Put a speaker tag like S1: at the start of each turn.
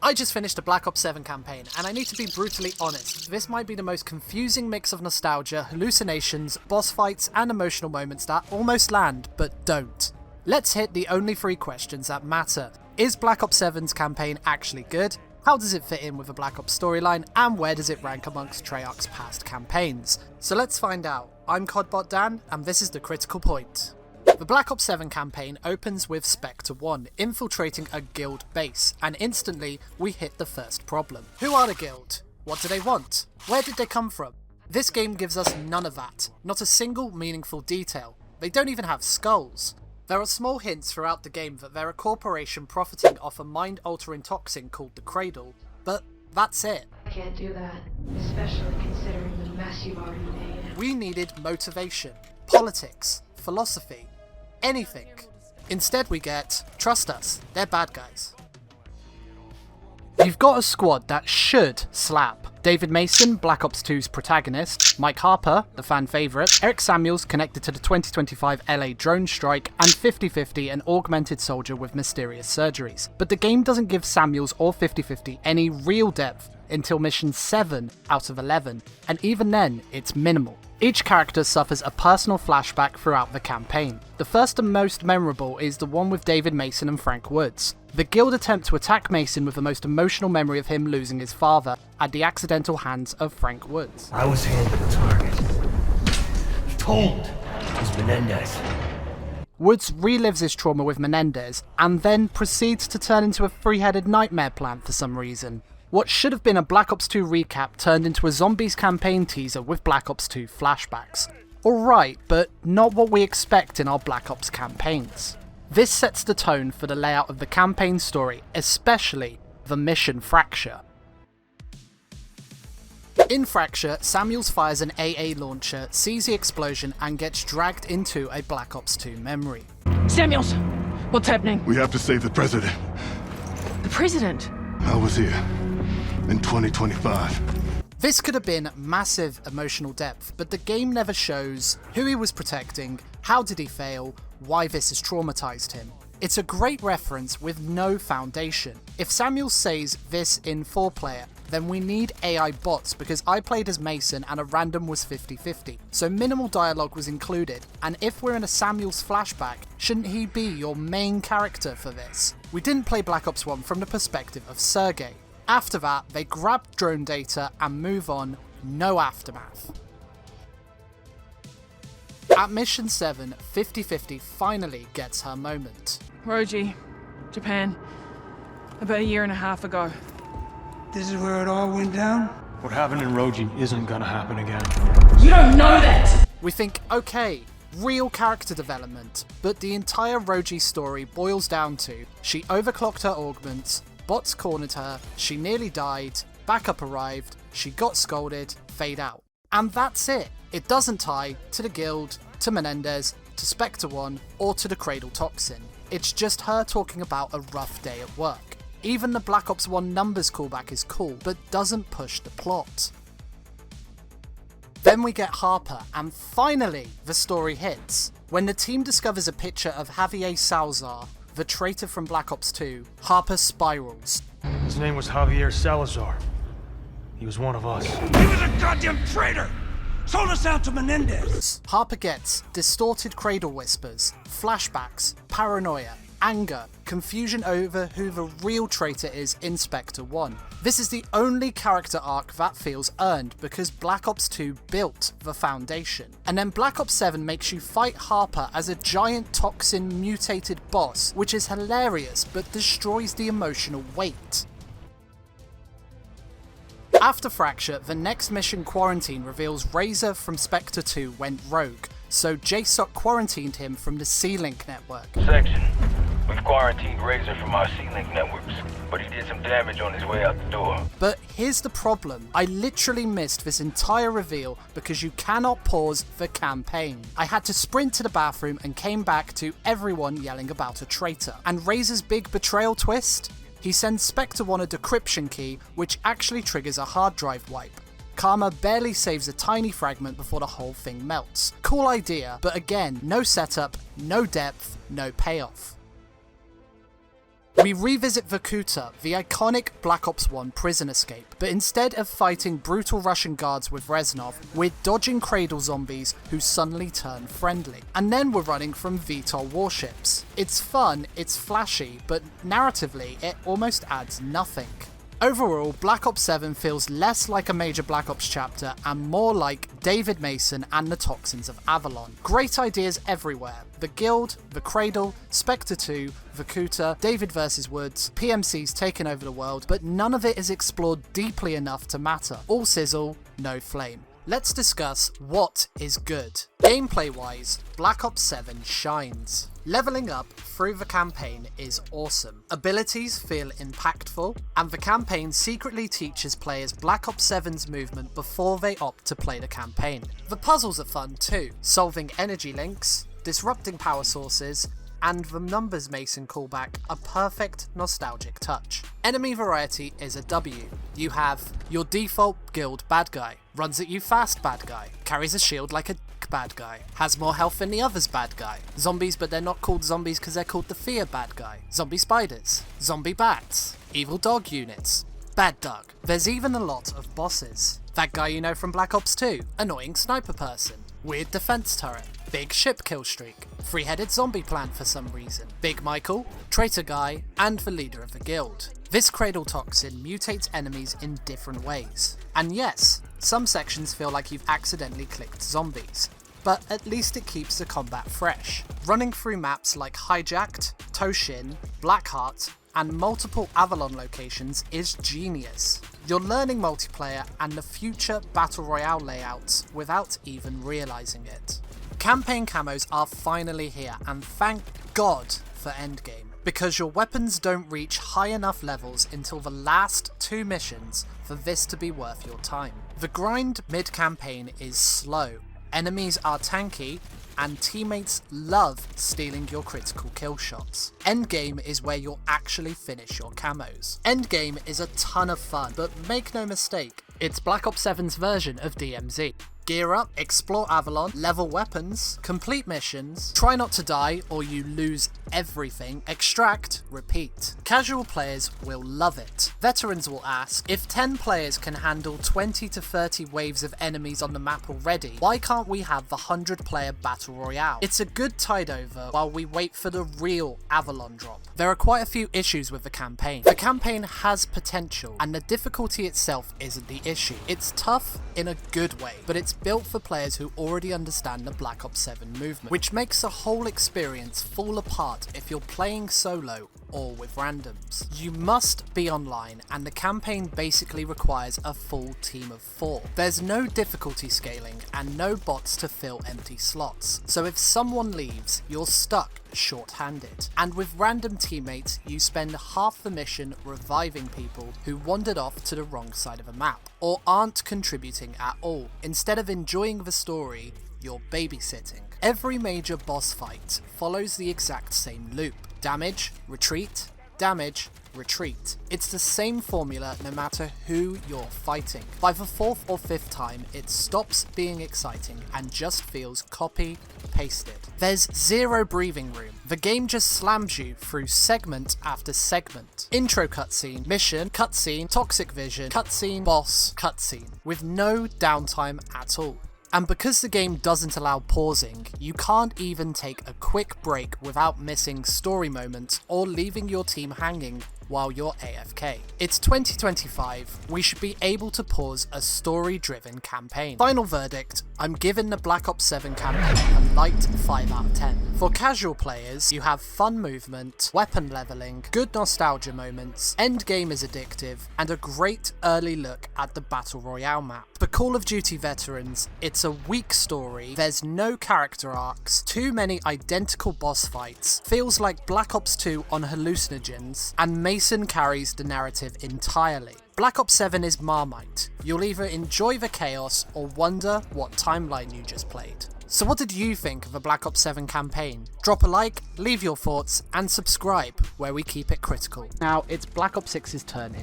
S1: I just finished a Black Ops 7 campaign, and I need to be brutally honest, this might be the most confusing mix of nostalgia, hallucinations, boss fights, and emotional moments that almost land, but don't. Let's hit the only 3 questions that matter. Is Black Ops 7's campaign actually good? How does it fit in with the Black Ops storyline, and where does it rank amongst Treyarch's past campaigns? So let's find out. I'm CODBot Dan, and this is the critical point. The Black Ops 7 campaign opens with Spectre 1 infiltrating a guild base, and instantly we hit the first problem. Who are the guild? What do they want? Where did they come from? This game gives us none of that, not a single meaningful detail. They don't even have skulls. There are small hints throughout the game that they're a corporation profiting off a mind-altering toxin called the Cradle, but that's it.
S2: I can't do that, especially considering the mess you've already made.
S1: We needed motivation, politics, philosophy, anything. Instead we get, trust us, they're bad guys. You've got a squad that should slap. David Mason, Black Ops 2's protagonist, Mike Harper, the fan favourite, Eric Samuels connected to the 2025 LA drone strike, and 50/50, an augmented soldier with mysterious surgeries. But the game doesn't give Samuels or 50/50 any real depth until mission 7 out of 11, and even then, it's minimal. Each character suffers a personal flashback throughout the campaign. The first and most memorable is the one with David Mason and Frank Woods. The guild attempt to attack Mason with the most emotional memory of him losing his father at the accidental hands of Frank Woods.
S3: I was handed the target. Told it was Menendez.
S1: Woods relives his trauma with Menendez and then proceeds to turn into a three-headed nightmare plant for some reason. What should have been a Black Ops 2 recap turned into a Zombies campaign teaser with Black Ops 2 flashbacks. Alright, but not what we expect in our Black Ops campaigns. This sets the tone for the layout of the campaign story, especially the mission Fracture. In Fracture, Samuels fires an AA launcher, sees the explosion, and gets dragged into a Black Ops 2 memory.
S4: Samuels, what's happening?
S5: We have to save the president.
S4: The president?
S5: I was here in 2025.
S1: This could have been massive emotional depth, but the game never shows who he was protecting, how did he fail, why this has traumatized him. It's a great reference with no foundation. If Samuel says this in 4-player, then we need AI bots because I played as Mason and a random was 50/50, so minimal dialogue was included, and if we're in a Samuel's flashback, shouldn't he be your main character for this? We didn't play Black Ops 1 from the perspective of Sergey. After that, they grab drone data and move on, no aftermath. At mission 7, 50/50 finally gets her moment.
S4: Roji, Japan. About a year and a half ago.
S6: This is where it all went down?
S7: What happened in Roji isn't gonna happen again.
S4: You don't know that!
S1: We think, okay, real character development, but the entire Roji story boils down to she overclocked her augments, bots cornered her, she nearly died, backup arrived, she got scolded, fade out. And that's it. It doesn't tie to the guild, to Menendez, to Spectre 1, or to the Cradle toxin. It's just her talking about a rough day at work. Even the Black Ops 1 numbers callback is cool, but doesn't push the plot. Then we get Harper, and finally the story hits. When the team discovers a picture of Javier Salazar, the traitor from Black Ops 2, Harper spirals.
S7: His name was Javier Salazar. He was one of us.
S6: He was a goddamn traitor! Sold us out to Menendez!
S1: Harper gets distorted Cradle whispers, flashbacks, paranoia, anger, confusion over who the real traitor is in Spectre 1. This is the only character arc that feels earned because Black Ops 2 built the foundation. And then Black Ops 7 makes you fight Harper as a giant toxin mutated boss, which is hilarious but destroys the emotional weight. After Fracture, the next mission Quarantine reveals Razor from Spectre 2 went rogue, so JSOC quarantined him from the C-Link network.
S8: Section. We've quarantined Razor from our C-Link networks, but he did some damage on his way out the door.
S1: But here's the problem. I literally missed this entire reveal because you cannot pause the campaign. I had to sprint to the bathroom and came back to everyone yelling about a traitor. And Razor's big betrayal twist? He sends Spectre 1 a decryption key, which actually triggers a hard drive wipe. Karma barely saves a tiny fragment before the whole thing melts. Cool idea, but again, no setup, no depth, no payoff. We revisit Vorkuta, the iconic Black Ops 1 prison escape, but instead of fighting brutal Russian guards with Reznov, we're dodging Cradle zombies who suddenly turn friendly. And then we're running from VTOL warships. It's fun, it's flashy, but narratively it almost adds nothing. Overall, Black Ops 7 feels less like a major Black Ops chapter and more like David Mason and the Toxins of Avalon. Great ideas everywhere. The Guild, the Cradle, Spectre 2, Vorkuta, David vs. Woods, PMCs taking over the world, but none of it is explored deeply enough to matter. All sizzle, no flame. Let's discuss what is good. Gameplay-wise, Black Ops 7 shines. Leveling up through the campaign is awesome. Abilities feel impactful, and the campaign secretly teaches players Black Ops 7's movement before they opt to play the campaign. The puzzles are fun too, solving energy links, disrupting power sources, and the Numbers Mason callback a perfect nostalgic touch. Enemy variety is a W. You have your default guild bad guy, runs at you fast bad guy, carries a shield like a bad guy, has more health than the others bad guy, zombies but they're not called zombies because they're called the fear bad guy, zombie spiders, zombie bats, evil dog units, bad dog. There's even a lot of bosses. That guy you know from Black Ops 2, annoying sniper person, weird defense turret, big ship kill streak, three-headed zombie plant for some reason, Big Michael, traitor guy, and the leader of the guild. This Cradle toxin mutates enemies in different ways. And yes, some sections feel like you've accidentally clicked zombies, but at least it keeps the combat fresh. Running through maps like Hijacked, Toshin, Blackheart, and multiple Avalon locations is genius. You're learning multiplayer and the future Battle Royale layouts without even realising it. Campaign camos are finally here, and thank God for Endgame, because your weapons don't reach high enough levels until the last 2 missions for this to be worth your time. The grind mid-campaign is slow, enemies are tanky, and teammates love stealing your critical kill shots. Endgame is where you'll actually finish your camos. Endgame is a ton of fun, but make no mistake, it's Black Ops 7's version of DMZ. Gear up, explore Avalon, level weapons, complete missions, try not to die or you lose everything, extract, repeat. Casual players will love it. Veterans will ask, if 10 players can handle 20 to 30 waves of enemies on the map already, why can't we have the 100-player Battle Royale? It's a good tide over while we wait for the real Avalon drop. There are quite a few issues with the campaign. The campaign has potential, and the difficulty itself isn't the issue. It's tough in a good way, but it's built for players who already understand the Black Ops 7 movement, which makes the whole experience fall apart if you're playing solo or with randoms. You must be online, and the campaign basically requires a full team of 4. There's no difficulty scaling and no bots to fill empty slots, so if someone leaves, you're stuck short-handed. And with random teammates, you spend half the mission reviving people who wandered off to the wrong side of a map, or aren't contributing at all. Instead of enjoying the story, you're babysitting. Every major boss fight follows the exact same loop. Damage, retreat, damage, retreat. It's the same formula no matter who you're fighting. By the 4th or 5th time, it stops being exciting and just feels copy-pasted. There's zero breathing room. The game just slams you through segment after segment. Intro cutscene, mission, cutscene, toxic vision, cutscene, boss, cutscene, with no downtime at all. And because the game doesn't allow pausing, you can't even take a quick break without missing story moments or leaving your team hanging while you're AFK. It's 2025, we should be able to pause a story-driven campaign. Final verdict, I'm giving the Black Ops 7 campaign a light 5 out of 10. For casual players, you have fun movement, weapon leveling, good nostalgia moments, endgame is addictive, and a great early look at the Battle Royale map. For Call of Duty veterans, it's a weak story, there's no character arcs, too many identical boss fights, feels like Black Ops 2 on hallucinogens, and Mason carries the narrative entirely. Black Ops 7 is Marmite. You'll either enjoy the chaos or wonder what timeline you just played. So what did you think of the Black Ops 7 campaign? Drop a like, leave your thoughts, and subscribe, where we keep it critical. Now, it's Black Ops 6's turn in